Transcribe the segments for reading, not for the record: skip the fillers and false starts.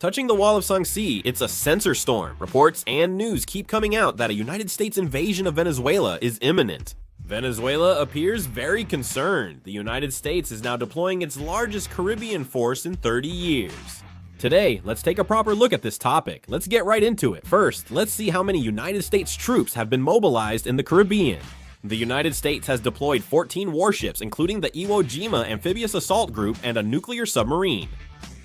Touching the wall of Sangxi, it's a censor storm. Reports and news keep coming out that a United States invasion of Venezuela is imminent. Venezuela appears very concerned. The United States is now deploying its largest Caribbean force in 30 years. Today, let's take a proper look at this topic. Let's get right into it. First, let's see how many United States troops have been mobilized in the Caribbean. The United States has deployed 14 warships, including the Iwo Jima Amphibious Assault Group and a nuclear submarine.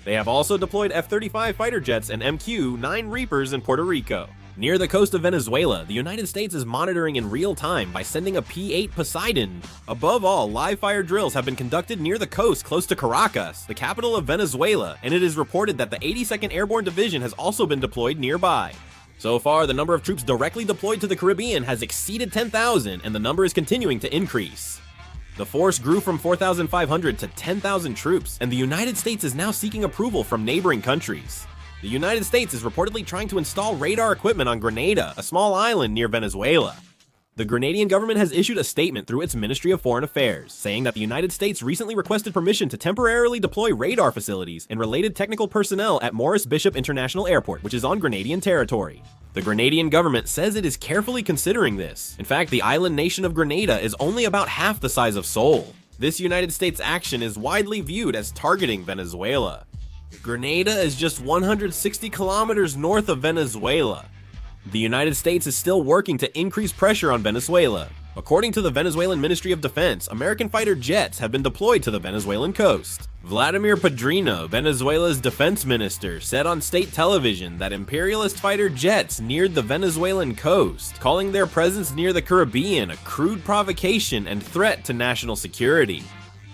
They have also deployed F-35 fighter jets and MQ-9 Reapers in Puerto Rico. Near the coast of Venezuela, the United States is monitoring in real time by sending a P-8 Poseidon. Above all, live fire drills have been conducted near the coast close to Caracas, the capital of Venezuela, and it is reported that the 82nd Airborne Division has also been deployed nearby. So far, the number of troops directly deployed to the Caribbean has exceeded 10,000, and the number is continuing to increase. The force grew from 4,500 to 10,000 troops, and the United States is now seeking approval from neighboring countries. The United States is reportedly trying to install radar equipment on Grenada, a small island near Venezuela. The Grenadian government has issued a statement through its Ministry of Foreign Affairs, saying that the United States recently requested permission to temporarily deploy radar facilities and related technical personnel at Morris Bishop International Airport, which is on Grenadian territory. The Grenadian government says it is carefully considering this. In fact, the island nation of Grenada is only about half the size of Seoul. This United States action is widely viewed as targeting Venezuela. Grenada is just 160 kilometers north of Venezuela. The United States is still working to increase pressure on Venezuela. According to the Venezuelan Ministry of Defense, American fighter jets have been deployed to the Venezuelan coast. Vladimir Padrino, Venezuela's defense minister, said on state television that imperialist fighter jets neared the Venezuelan coast, calling their presence near the Caribbean a crude provocation and threat to national security.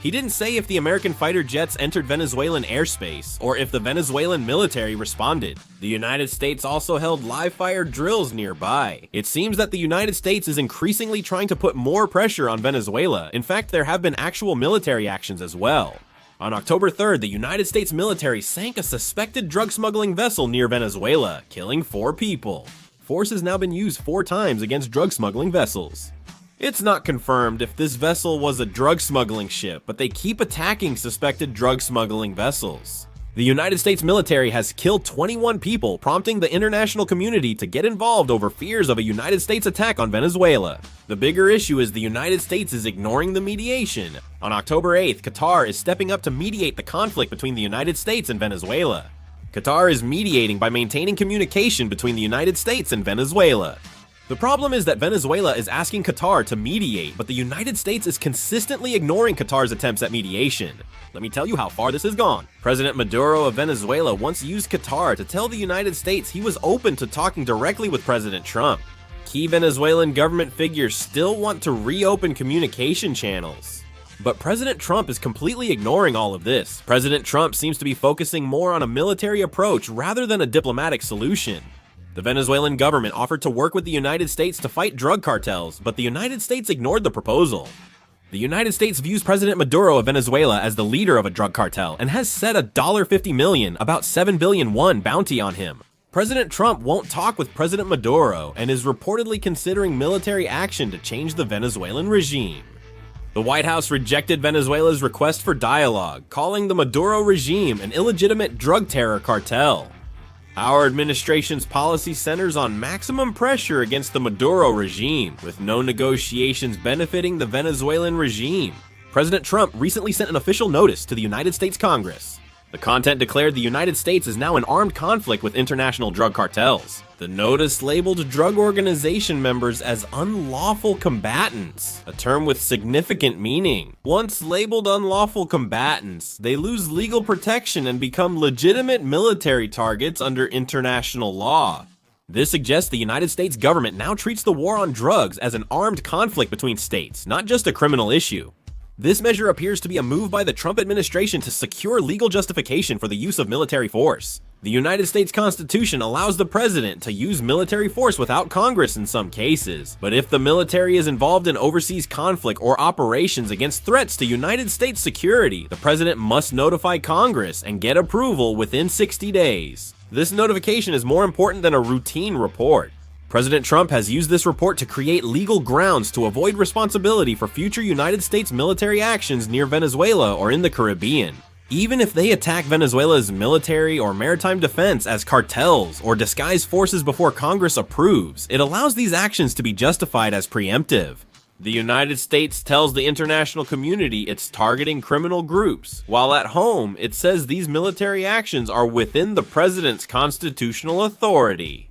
He didn't say if the American fighter jets entered Venezuelan airspace, or if the Venezuelan military responded. The United States also held live fire drills nearby. It seems that the United States is increasingly trying to put more pressure on Venezuela. In fact, there have been actual military actions as well. On October 3rd, the United States military sank a suspected drug smuggling vessel near Venezuela, killing 4 people. Force has now been used 4 times against drug smuggling vessels. It's not confirmed if this vessel was a drug smuggling ship, but they keep attacking suspected drug smuggling vessels. The United States military has killed 21 people, prompting the international community to get involved over fears of a United States attack on Venezuela. The bigger issue is the United States is ignoring the mediation. On October 8th, Qatar is stepping up to mediate the conflict between the United States and Venezuela. Qatar is mediating by maintaining communication between the United States and Venezuela. The problem is that Venezuela is asking Qatar to mediate, but the United States is consistently ignoring Qatar's attempts at mediation. Let me tell you how far this has gone. President Maduro of Venezuela once used Qatar to tell the United States he was open to talking directly with President Trump. Key Venezuelan government figures still want to reopen communication channels. But President Trump is completely ignoring all of this. President Trump seems to be focusing more on a military approach rather than a diplomatic solution. The Venezuelan government offered to work with the United States to fight drug cartels, but the United States ignored the proposal. The United States views President Maduro of Venezuela as the leader of a drug cartel and has set a $50 million, about 7 billion won bounty on him. President Trump won't talk with President Maduro and is reportedly considering military action to change the Venezuelan regime. The White House rejected Venezuela's request for dialogue, calling the Maduro regime an illegitimate drug terror cartel. Our administration's policy centers on maximum pressure against the Maduro regime, with no negotiations benefiting the Venezuelan regime. President Trump recently sent an official notice to the United States Congress. The content declared the United States is now in armed conflict with international drug cartels. The notice labeled drug organization members as unlawful combatants, a term with significant meaning. Once labeled unlawful combatants, they lose legal protection and become legitimate military targets under international law. This suggests the United States government now treats the war on drugs as an armed conflict between states, not just a criminal issue. This measure appears to be a move by the Trump administration to secure legal justification for the use of military force. The United States Constitution allows the president to use military force without Congress in some cases, but if the military is involved in overseas conflict or operations against threats to United States security, the president must notify Congress and get approval within 60 days. This notification is more important than a routine report. President Trump has used this report to create legal grounds to avoid responsibility for future United States military actions near Venezuela or in the Caribbean. Even if they attack Venezuela's military or maritime defense as cartels or disguise forces before Congress approves, it allows these actions to be justified as preemptive. The United States tells the international community it's targeting criminal groups, while at home it says these military actions are within the president's constitutional authority.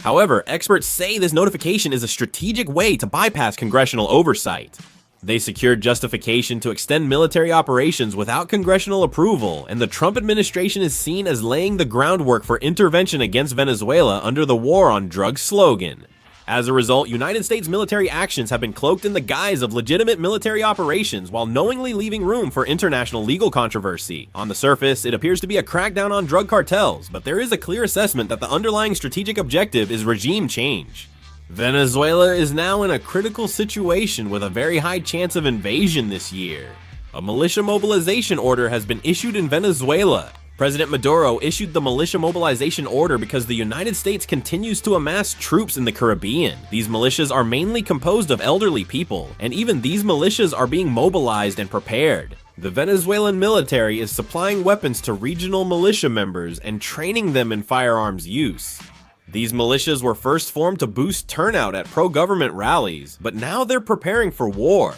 However, experts say this notification is a strategic way to bypass congressional oversight. They secured justification to extend military operations without congressional approval, and the Trump administration is seen as laying the groundwork for intervention against Venezuela under the War on Drugs slogan. As a result, United States military actions have been cloaked in the guise of legitimate military operations while knowingly leaving room for international legal controversy. On the surface, it appears to be a crackdown on drug cartels, but there is a clear assessment that the underlying strategic objective is regime change. Venezuela is now in a critical situation with a very high chance of invasion this year. A militia mobilization order has been issued in Venezuela. President Maduro issued the militia mobilization order because the United States continues to amass troops in the Caribbean. These militias are mainly composed of elderly people, and even these militias are being mobilized and prepared. The Venezuelan military is supplying weapons to regional militia members and training them in firearms use. These militias were first formed to boost turnout at pro-government rallies, but now they're preparing for war.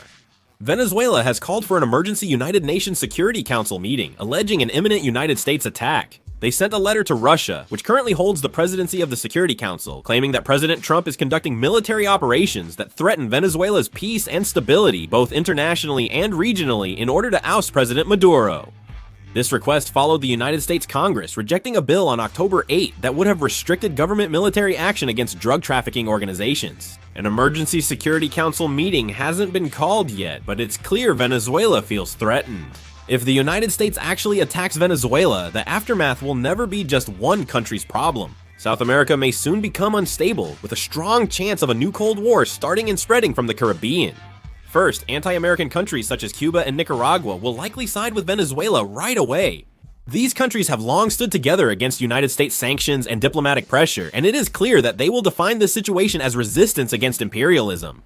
Venezuela has called for an emergency United Nations Security Council meeting, alleging an imminent United States attack. They sent a letter to Russia, which currently holds the presidency of the Security Council, claiming that President Trump is conducting military operations that threaten Venezuela's peace and stability, both internationally and regionally, in order to oust President Maduro. This request followed the United States Congress rejecting a bill on October 8 that would have restricted government military action against drug trafficking organizations. An emergency Security Council meeting hasn't been called yet, but it's clear Venezuela feels threatened. If the United States actually attacks Venezuela, the aftermath will never be just one country's problem. South America may soon become unstable, with a strong chance of a new Cold War starting and spreading from the Caribbean. First, anti-American countries such as Cuba and Nicaragua will likely side with Venezuela right away. These countries have long stood together against United States sanctions and diplomatic pressure, and it is clear that they will define this situation as resistance against imperialism.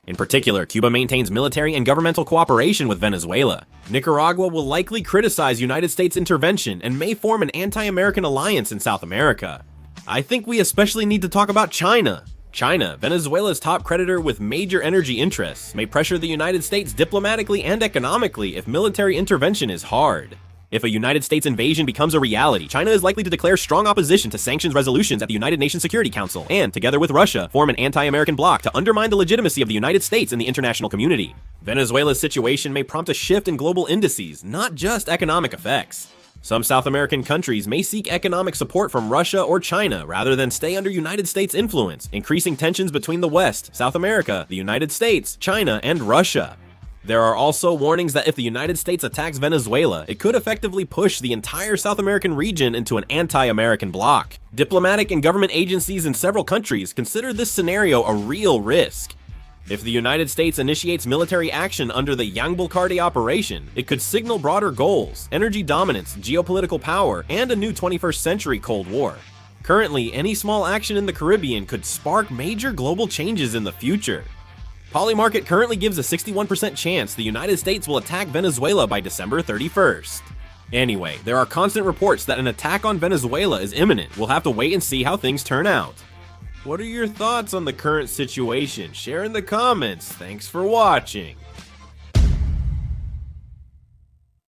In particular, Cuba maintains military and governmental cooperation with Venezuela. Nicaragua will likely criticize United States intervention and may form an anti-American alliance in South America. I think we especially need to talk about China. China, Venezuela's top creditor with major energy interests, may pressure the United States diplomatically and economically if military intervention is hard. If a United States invasion becomes a reality, China is likely to declare strong opposition to sanctions resolutions at the United Nations Security Council, and, together with Russia, form an anti-American bloc to undermine the legitimacy of the United States in the international community. Venezuela's situation may prompt a shift in global indices, not just economic effects. Some South American countries may seek economic support from Russia or China rather than stay under United States influence, increasing tensions between the West, South America, the United States, China, and Russia. There are also warnings that if the United States attacks Venezuela, it could effectively push the entire South American region into an anti-American bloc. Diplomatic and government agencies in several countries consider this scenario a real risk. If the United States initiates military action under the Yangbulkardi operation, it could signal broader goals, energy dominance, geopolitical power, and a new 21st century Cold War. Currently, any small action in the Caribbean could spark major global changes in the future. Polymarket currently gives a 61% chance the United States will attack Venezuela by December 31st. Anyway, there are constant reports that an attack on Venezuela is imminent. We'll have to wait and see how things turn out. What are your thoughts on the current situation? Share in the comments. Thanks for watching.